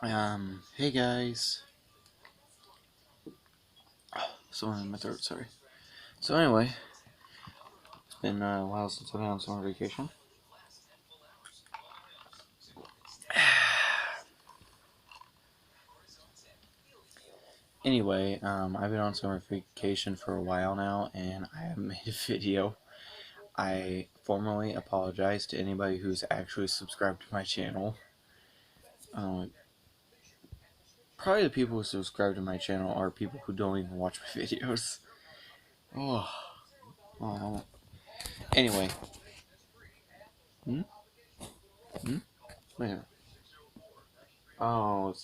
Hey guys. Someone in my throat, sorry. So anyway, it's been a while since I've been on summer vacation. Anyway, I've been on summer vacation for a while now, and I have made a video. I formally apologize to anybody who's actually subscribed to my channel. Um, Probably the people who subscribe to my channel are people who don't even watch my videos. Oh, oh. Anyway. Hmm? Hmm? Wait a minute. Oh,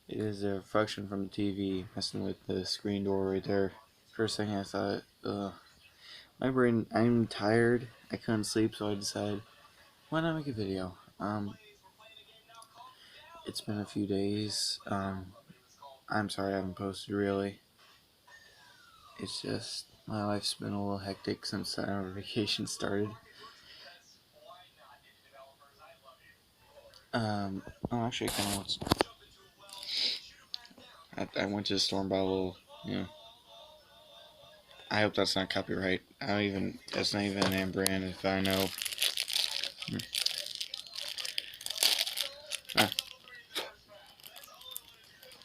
it is a reflection from the TV messing with the screen door right there. For a second I thought, my brain, I'm tired, I couldn't sleep, so I decided, why not make a video? It's been a few days, I'm sorry I haven't posted really. It's just, my life's been a little hectic since our vacation started. Oh, actually, I kind of I went to the storm by a little, you know. I hope that's not copyright. I don't even, that's not even an brand if I know. Hmm. Ah,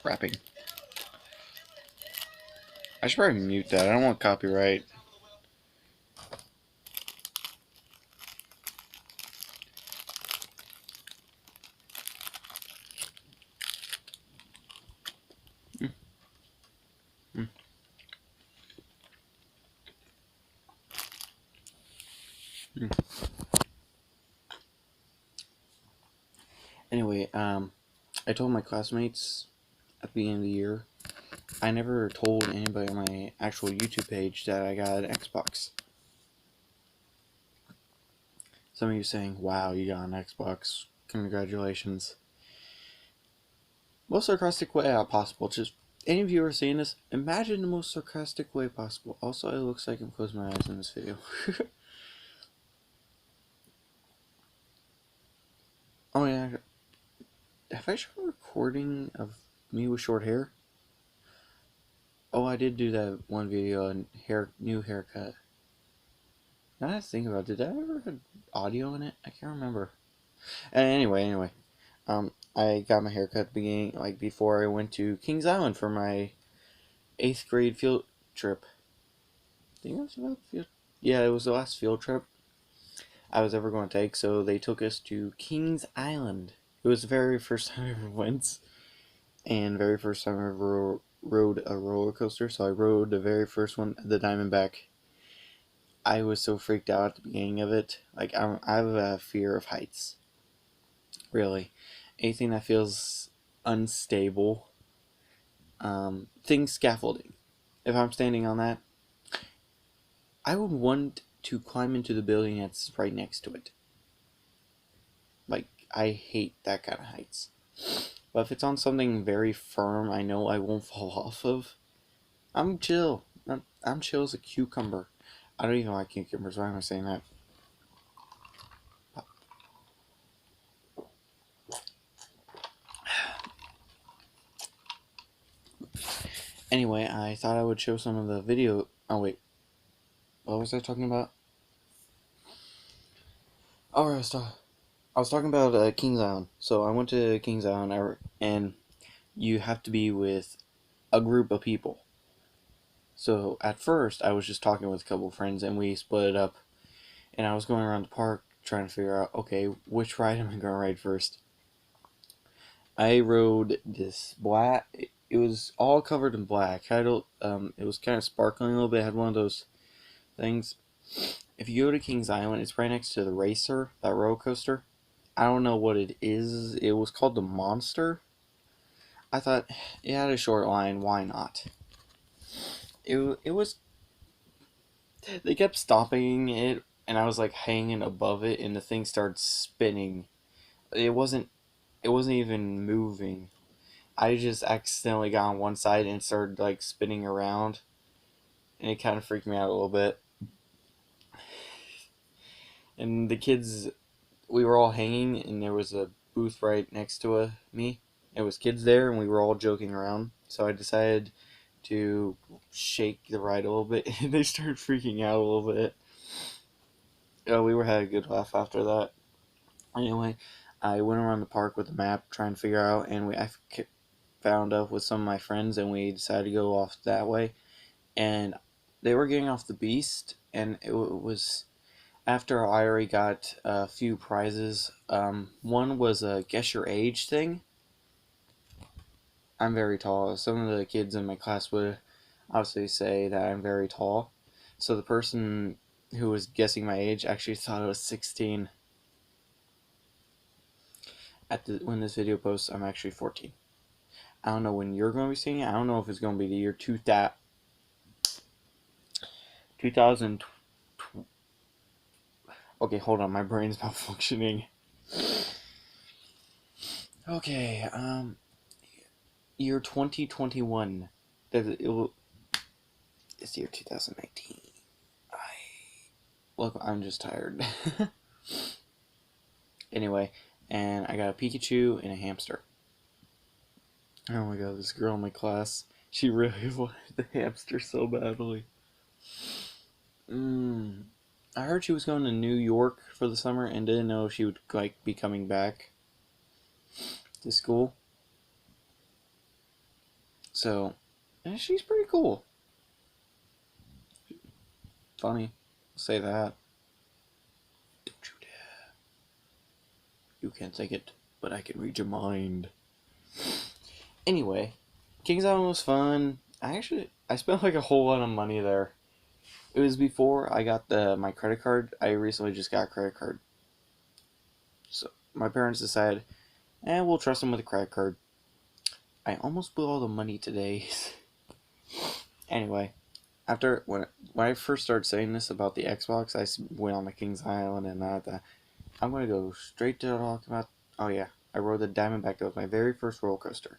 rapping. I should probably mute that. I don't want copyright. Mm, mm, mm. Anyway, I told my classmates at the beginning of the year, I never told anybody on my actual YouTube page that I got an Xbox. Some of you saying, wow, you got an Xbox. Congratulations. Most sarcastic way possible. Just any of you are seeing this, imagine the most sarcastic way possible. Also, it looks like I'm closing my eyes in this video. Oh yeah, have I shown a recording of me with short hair? Oh, I did do that one video on new haircut. Now that I think about it, did I ever have audio in it? I can't remember. Anyway, I got my haircut at the beginning, like before I went to Kings Island for my 8th grade field trip. I think it was about field. Yeah, it was the last field trip I was ever going to take. So they took us to Kings Island. It was the very first time I ever went, and very first time I ever rode a roller coaster. So I rode the very first one, the Diamondback. I was so freaked out at the beginning of it. Like I have a fear of heights. Really, anything that feels unstable. Things scaffolding. If I'm standing on that, I would want to climb into the building that's right next to it. Like I hate that kind of heights. But if it's on something very firm, I know I won't fall off of. I'm chill. I'm chill as a cucumber. I don't even like cucumbers. Why am I saying that? Anyway, I thought I would show some of the video. Oh wait, what was I talking about? Oh, I was talking about Kings Island. So I went to Kings Island, and you have to be with a group of people. So at first, I was just talking with a couple of friends, and we split it up. And I was going around the park trying to figure out, okay, which ride am I going to ride first? I rode this black. It was all covered in black. It was kind of sparkling a little bit. It had one of those things. If you go to Kings Island, it's right next to the Racer, that roller coaster. I don't know what it is. It was called the Monster. I thought it had a short line. Why not? It was. They kept stopping it, and I was like hanging above it, and the thing started spinning. It wasn't. It wasn't even moving. I just accidentally got on one side and started like spinning around, and it kind of freaked me out a little bit. And the kids, we were all hanging, and there was a booth right next to me. There was kids there, and we were all joking around. So I decided to shake the ride a little bit, and they started freaking out a little bit. We were had a good laugh after that. Anyway, I went around the park with the map trying to figure out, and I found up with some of my friends, and we decided to go off that way. And they were getting off the Beast, and it was after I already got a few prizes. One was a guess your age thing. I'm very tall. Some of the kids in my class would obviously say that I'm very tall. So the person who was guessing my age actually thought I was 16. When this video posts, I'm actually 14. I don't know when you're going to be seeing it. I don't know if it's going to be the year 2000. Okay, hold on. My brain's malfunctioning. Okay, year 2021. It's year 2019. Look, I'm just tired. Anyway, and I got a Pikachu and a hamster. Oh my god, this girl in my class, she really wanted the hamster so badly. I heard she was going to New York for the summer and didn't know if she would be coming back to school. So, she's pretty cool. Funny, I'll say that. Don't you dare. You can't take it, but I can read your mind. Anyway, Kings Island was fun. I spent like a whole lot of money there. It was before I got my credit card. I recently just got a credit card. So my parents decided, we'll trust them with a credit card. I almost blew all the money today. Anyway, when I first started saying this about the Xbox, I went on the Kings Island and that. I'm going to go straight to talk about. Oh yeah, I rode the Diamondback. That was my very first roller coaster.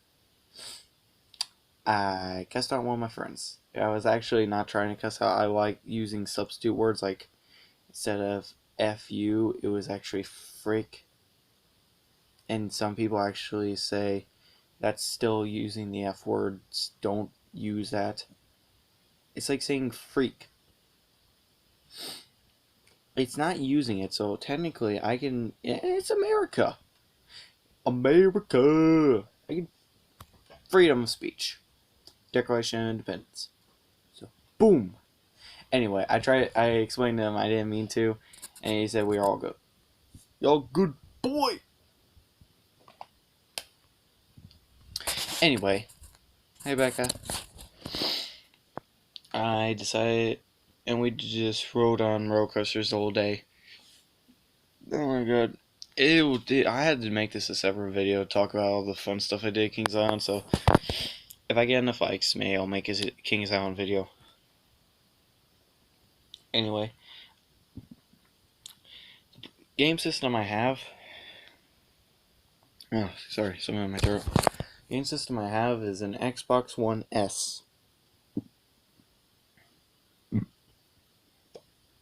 I cussed out one of my friends. I was actually not trying to cuss out. I like using substitute words, like instead of F you, it was actually frick. And some people actually say that's still using the F words. Don't use that. It's like saying freak. It's not using it, so technically I can. It's America. America. I can. Freedom of speech. Declaration of Independence. So, boom. Anyway, I explained to him I didn't mean to, and he said we're all good. Y'all good boy. Anyway, hey Becca. I decided, and we just rode on roller coasters the whole day. Oh my god. I had to make this a separate video to talk about all the fun stuff I did at Kings Island, so if I get enough likes, maybe I'll make a Kings Island video. Anyway, game system I have. Oh, sorry, something in my throat. Game system I have is an Xbox One S.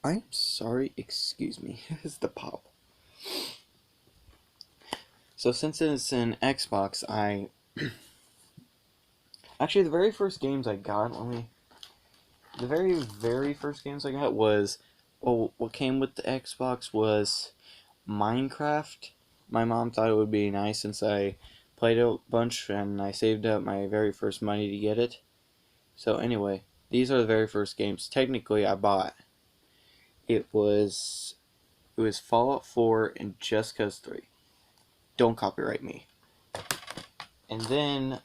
I'm sorry, excuse me. It's the pop. So since it's an Xbox, actually the very first games I got, the very first games I got was, what came with the Xbox was Minecraft. My mom thought it would be nice since I played a bunch and I saved up my very first money to get it. So anyway, these are the very first games technically I bought. It was Fallout 4 and Just Cause 3. Don't copyright me. And then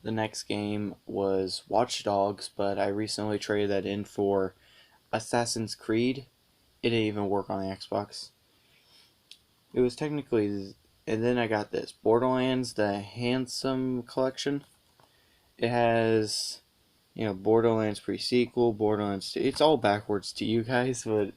the next game was Watch Dogs, but I recently traded that in for Assassin's Creed. It didn't even work on the Xbox. It was technically, and then I got this Borderlands, the Handsome Collection. It has, Borderlands pre-sequel, Borderlands 2. It's all backwards to you guys, but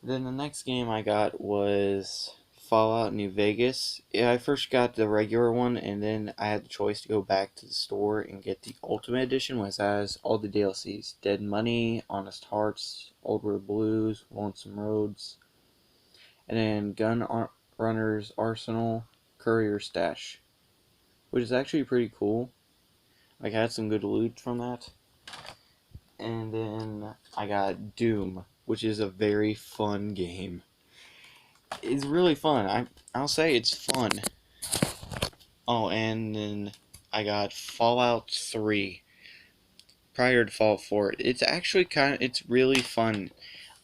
then the next game I got was Fallout New Vegas. Yeah, I first got the regular one, and then I had the choice to go back to the store and get the Ultimate Edition, which has all the DLCs. Dead Money, Honest Hearts, Old World Blues, Lonesome Roads. and then Runner's Arsenal Courier Stash, which is actually pretty cool. Like, I had some good loot from that. And then I got Doom, which is a very fun game. It's really fun. I'll say it's fun. Oh, and then I got Fallout 3 prior to Fallout 4. It's actually it's really fun.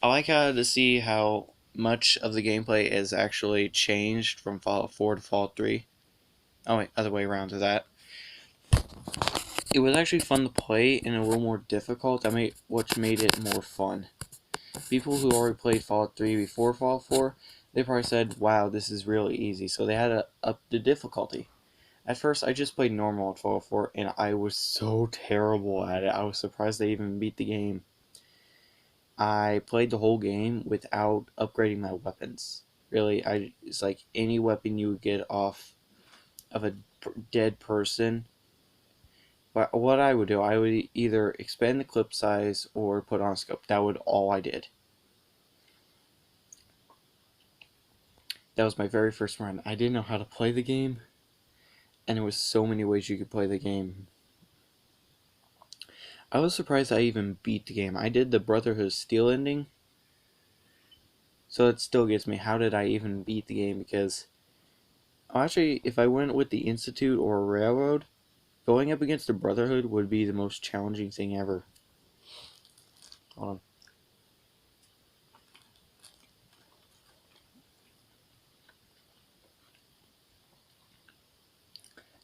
I like to see how much of the gameplay has actually changed from Fallout 4 to Fallout 3. Oh wait, other way around to that. It was actually fun to play and a little more difficult, which made it more fun. People who already played Fallout 3 before Fallout 4, they probably said, wow, this is really easy, so they had to up the difficulty. At first, I just played normal at Fallout 4, and I was so terrible at it. I was surprised they even beat the game. I played the whole game without upgrading my weapons. Really, it's like any weapon you would get off of a dead person. But what I would do, I would either expand the clip size or put on a scope. That would all I did. That was my very first run. I didn't know how to play the game, and there was so many ways you could play the game. I was surprised I even beat the game. I did the Brotherhood of Steel ending, so it still gets me. How did I even beat the game? Because actually, if I went with the Institute or Railroad, going up against the Brotherhood would be the most challenging thing ever. Hold on.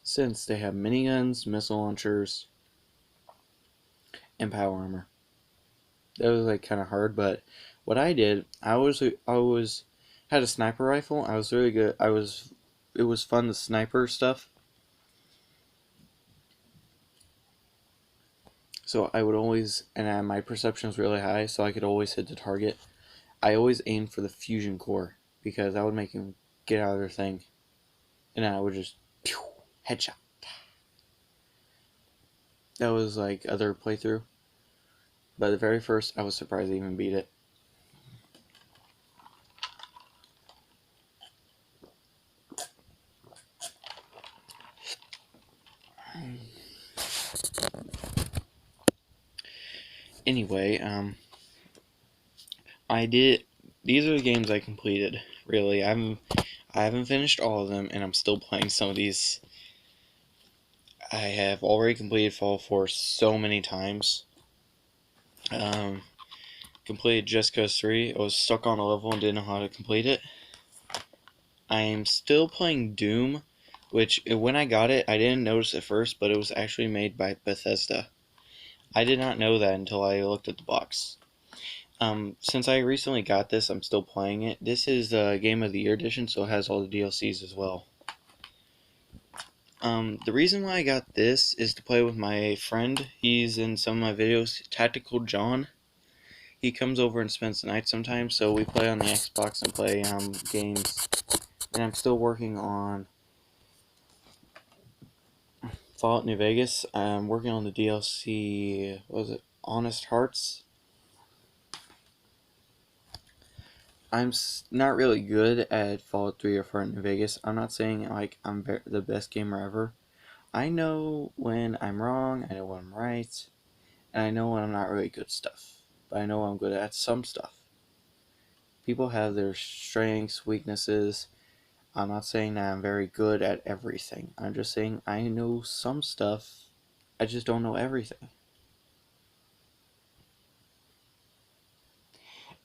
Since they have miniguns, missile launchers, and power armor. That was like kind of hard, but what I did, I had a sniper rifle. I was really good. It was fun to sniper stuff. So I would always, and my perception was really high, so I could always hit the target. I always aimed for the fusion core because that would make him get out of their thing, and then I would just headshot. That was like other playthrough, but the very first, I was surprised I even beat it. Anyway, I did. These are the games I completed. Really, I haven't finished all of them, and I'm still playing some of these. I have already completed Fallout 4 so many times. Completed Just Cause 3. I was stuck on a level and didn't know how to complete it. I'm still playing Doom, which when I got it, I didn't notice at first, but it was actually made by Bethesda. I did not know that until I looked at the box. Since I recently got this, I'm still playing it. This is the Game of the Year edition, so it has all the DLCs as well. The reason why I got this is to play with my friend. He's in some of my videos, Tactical John. He comes over and spends the night sometimes, so we play on the Xbox and play games. And I'm still working on Fallout New Vegas. I'm working on the DLC, what was it, Honest Hearts? I'm not really good at Fallout 3 or Fallout New Vegas. I'm not saying like I'm the best gamer ever. I know when I'm wrong, I know when I'm right, and I know when I'm not really good at stuff. But I know I'm good at some stuff. People have their strengths, weaknesses. I'm not saying that I'm very good at everything. I'm just saying I know some stuff. I just don't know everything.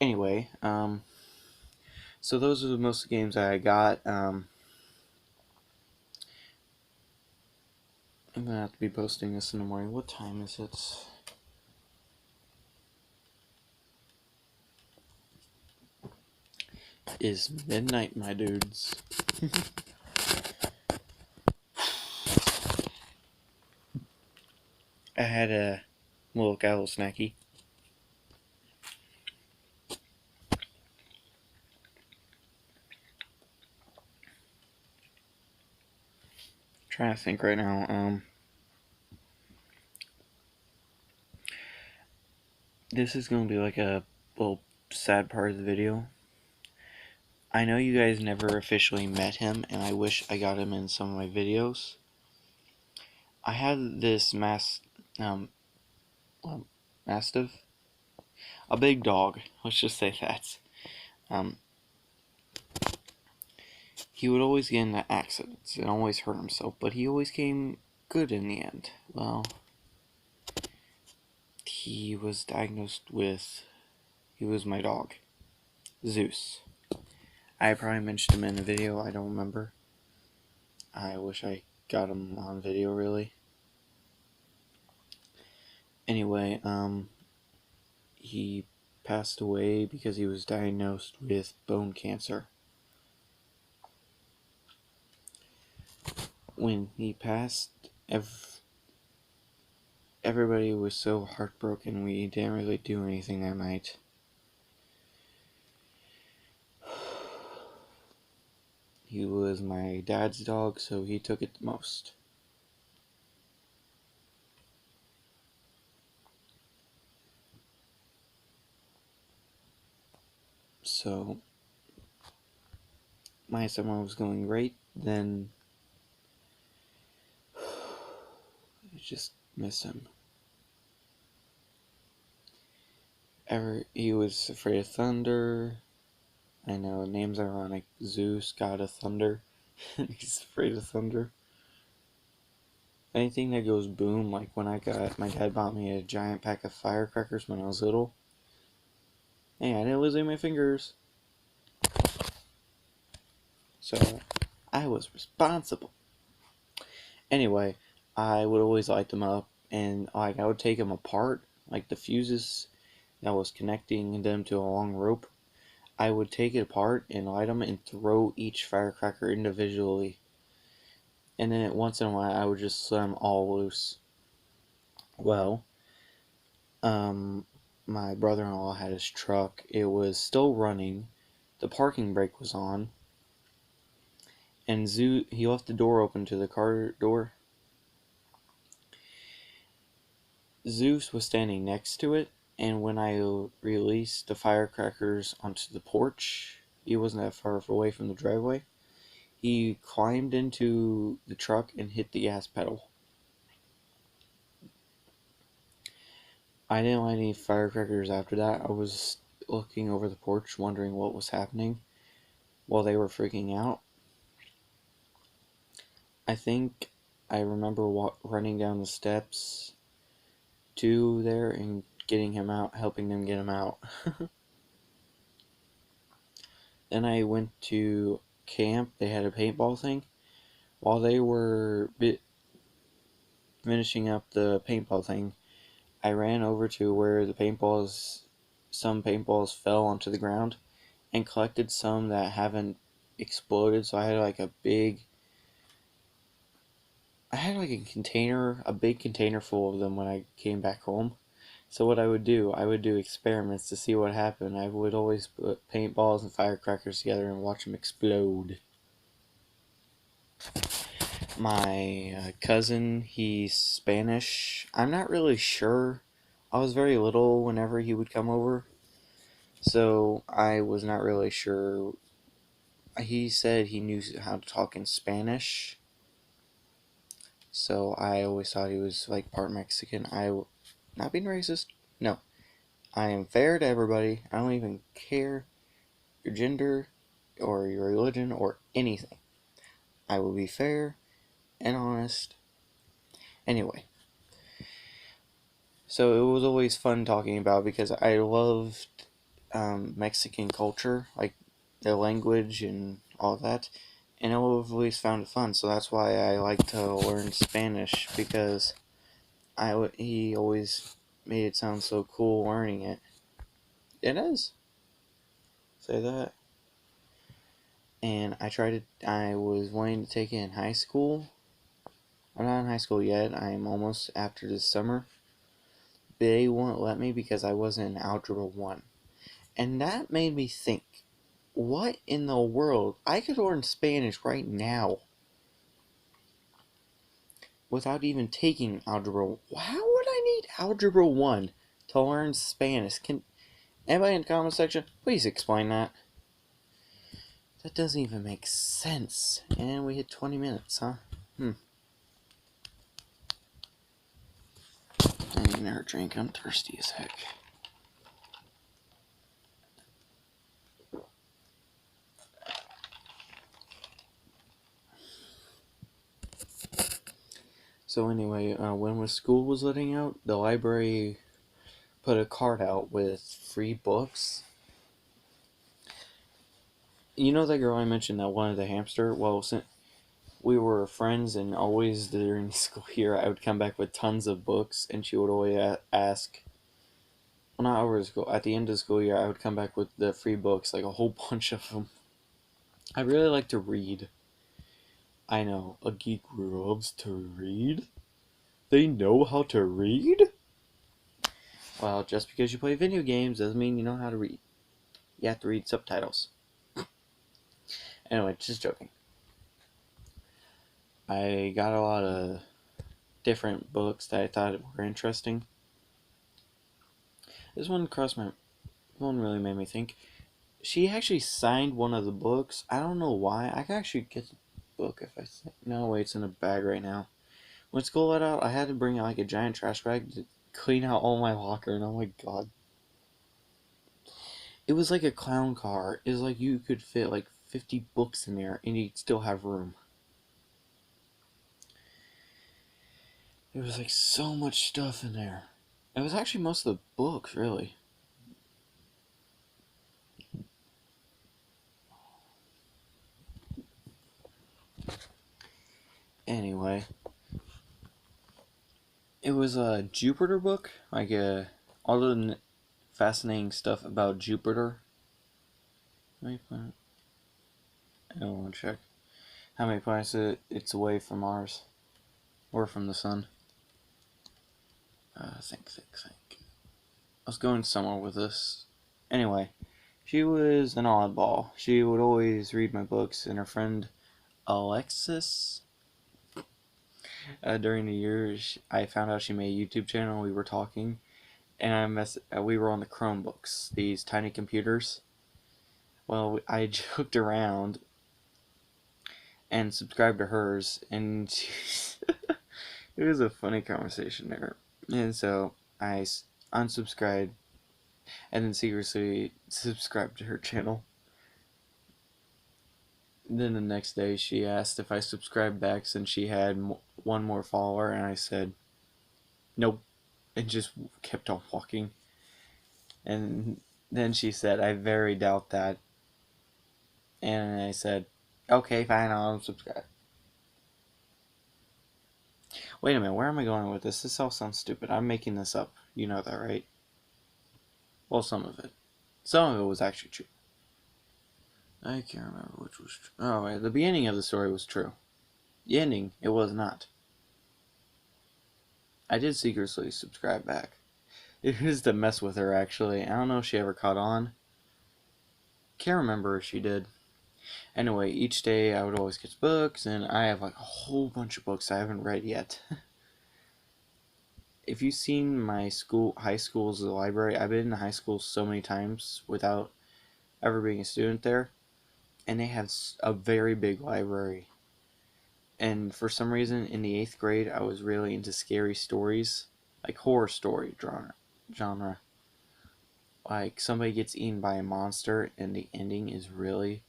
Anyway, so those are the most of the games I got. I'm gonna have to be posting this in the morning. What time is it? It is midnight, my dudes. I had a little snacky. Trying to think right now. This is gonna be like a little sad part of the video. I know you guys never officially met him, and I wish I got him in some of my videos. I had this um, well, mastiff, a big dog. Let's just say that. Um, he would always get into accidents and always hurt himself, but he always came good in the end. Well, he was diagnosed with. He was my dog, Zeus. I probably mentioned him in a video. I don't remember. I wish I got him on video, really. Anyway, he passed away because he was diagnosed with bone cancer. When he passed, everybody was so heartbroken. We didn't really do anything that night. He was my dad's dog, so he took it the most. So, my summer was going great, then I just miss him. He was afraid of thunder. I know, name's ironic. Zeus, god of thunder. He's afraid of thunder. Anything that goes boom, like when my dad bought me a giant pack of firecrackers when I was little. Hey, I didn't lose any of my fingers. So, I was responsible. Anyway, I would always light them up, and I would take them apart, like the fuses that was connecting them to a long rope. I would take it apart and light them and throw each firecracker individually. And then once in a while, I would just let them all loose. Well, my brother-in-law had his truck. It was still running. The parking brake was on. And he left the door open to the car door. Zeus was standing next to it, and when I released the firecrackers onto the porch, he wasn't that far away from the driveway, he climbed into the truck and hit the gas pedal. I didn't light any firecrackers after that. I was looking over the porch wondering what was happening while they were freaking out. I think I remember running down the steps to there and getting him out, helping them get him out. Then I went to camp. They had a paintball thing. While they were finishing up the paintball thing, I ran over to where some paintballs fell onto the ground, and collected some that haven't exploded. So I had like a big container full of them when I came back home. So what I would do experiments to see what happened. I would always put paintballs and firecrackers together and watch them explode. My cousin, he's Spanish. I'm not really sure. I was very little whenever he would come over, so I was not really sure. He said he knew how to talk in Spanish, so I always thought he was like part Mexican. Not being racist. No, I am fair to everybody. I don't even care your gender or your religion or anything. I will be fair and honest. Anyway, so it was always fun talking about because I loved Mexican culture, like their language and all that, and I always found it fun. So that's why I like to learn Spanish, because he always made it sound so cool learning it. It is. Say that. And I was wanting to take it in high school. I'm not in high school yet. I'm almost after this summer. But they won't let me because I wasn't in Algebra 1. And that made me think, what in the world? I could learn Spanish right now without even taking Algebra. How would I need Algebra 1 to learn Spanish? Can anybody in the comment section please explain that? That doesn't even make sense. And we hit 20 minutes, huh? I need another drink. I'm thirsty as heck. So anyway, when school was letting out, the library put a card out with free books. You know that girl I mentioned that wanted the hamster? Well, since we were friends and always during school year, I would come back with tons of books, and she would always ask, well, not over school, at the end of the school year, I would come back with the free books, like a whole bunch of them. I really like to read. I know, a geek loves to read. They know how to read? Well, just because you play video games doesn't mean you know how to read. You have to read subtitles. Anyway, just joking. I got a lot of different books that I thought were interesting. This one really made me think. She actually signed one of the books. I don't know why. I could actually get the book if I say. No, wait, it's in a bag right now. When school let out, I had to bring like a giant trash bag to clean out all my locker, and oh my god. It was like a clown car. It was like you could fit like 50 books in there, and you'd still have room. There was like so much stuff in there. It was actually most of the books, really. Anyway, it was a Jupiter book, like all the fascinating stuff about Jupiter. How many planets? I don't want to check. How many planets it's away from Mars, or from the sun? Think. I was going somewhere with this. Anyway, she was an oddball. She would always read my books, and her friend Alexis. During the years, I found out she made a YouTube channel. We were talking, and we were on the Chromebooks, these tiny computers. Well, I joked around and subscribed to hers, and it was a funny conversation there. And so I unsubscribed and then secretly subscribed to her channel. Then the next day, she asked if I subscribed back since she had one more follower, and I said nope, and just kept on walking. And then she said, I very doubt that. And I said, okay, fine, I'll unsubscribe. Wait a minute, where am I going with this? This all sounds stupid. I'm making this up. You know that, right? Well, some of it. Some of it was actually true. I can't remember which was true. Oh, wait, the beginning of the story was true. The ending, it was not. I did secretly subscribe back. It was to mess with her, actually. I don't know if she ever caught on. Can't remember if she did. Anyway, each day I would always get books, and I have like a whole bunch of books I haven't read yet. If you've seen my high school's library, I've been in high school so many times without ever being a student there, and they have a very big library. And for some reason, in the 8th grade, I was really into scary stories, like horror story genre. Like somebody gets eaten by a monster, and the ending is really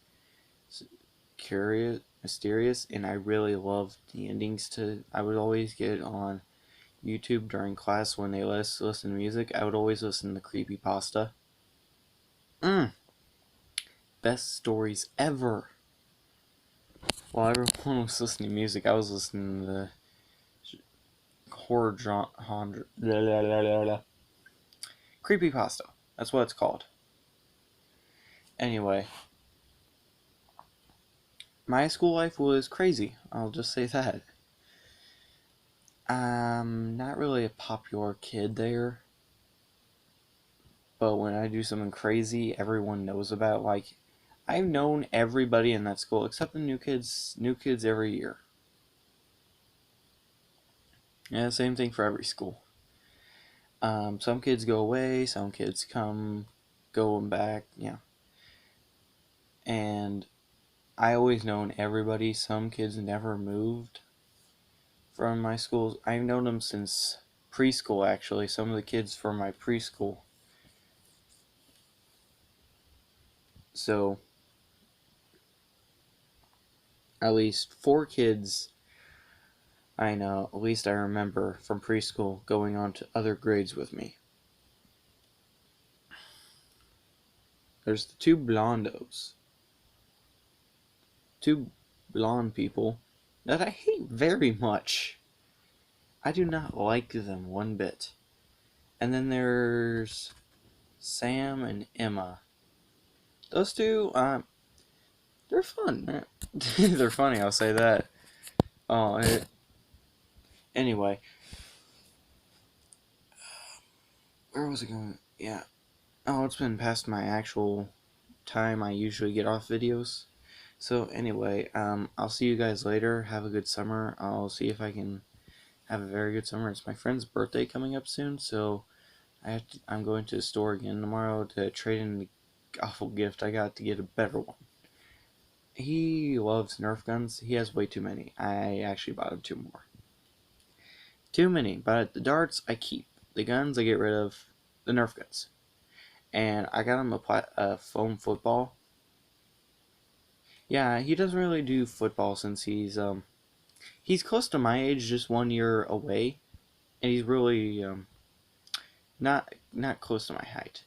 curious, mysterious, and I really loved the endings to. I would always get on YouTube during class when they let us listen to music. I would always listen to creepypasta. Best stories ever. While everyone was listening to music, I was listening to the horror genre. Creepypasta. That's what it's called. Anyway, my school life was crazy. I'll just say that. I'm not really a popular kid there, but when I do something crazy, everyone knows about. Like, I've known everybody in that school except the new kids. New kids every year. Yeah, same thing for every school. Some kids go away, some kids come, go and back. Yeah, and I always known everybody. Some kids never moved from my school. I've known them since preschool, actually. Some of the kids from my preschool. So, at least 4 kids I know, at least I remember from preschool, going on to other grades with me. There's the 2 blondos. 2 blonde people that I hate very much. I do not like them one bit. And then there's Sam and Emma. Those 2, they're fun. They're funny, I'll say that. Oh, anyway. Where was it going? Yeah. Oh, it's been past my actual time I usually get off videos. So anyway, I'll see you guys later. Have a good summer. I'll see if I can have a very good summer. It's my friend's birthday coming up soon, so I'm going to the store again tomorrow to trade in the awful gift I got to get a better one. He loves Nerf guns. He has way too many. I actually bought him 2 more. Too many, but the darts I keep. The guns I get rid of. The Nerf guns. And I got him a foam football. Yeah, he doesn't really do football since he's close to my age, just 1 year away, and he's really not close to my height.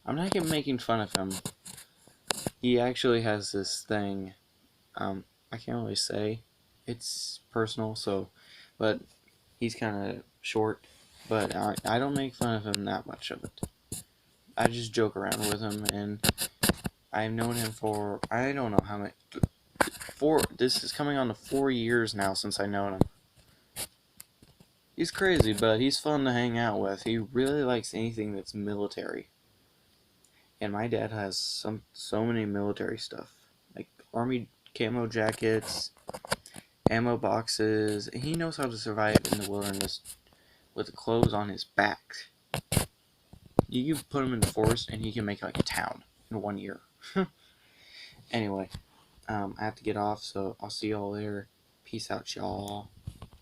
I'm not making fun of him. He actually has this thing. I can't really say it's personal, but he's kind of short. But I don't make fun of him that much of it. I just joke around with him, and I've known him for I don't know how many. This is coming on to 4 years now since I've known him. He's crazy, but he's fun to hang out with. He really likes anything that's military. And my dad has so many military stuff. Like army camo jackets, ammo boxes. He knows how to survive in the wilderness with the clothes on his back. You can put him in the forest and he can make like a town in 1 year. Anyway, I have to get off, so I'll see y'all later. Peace out, y'all.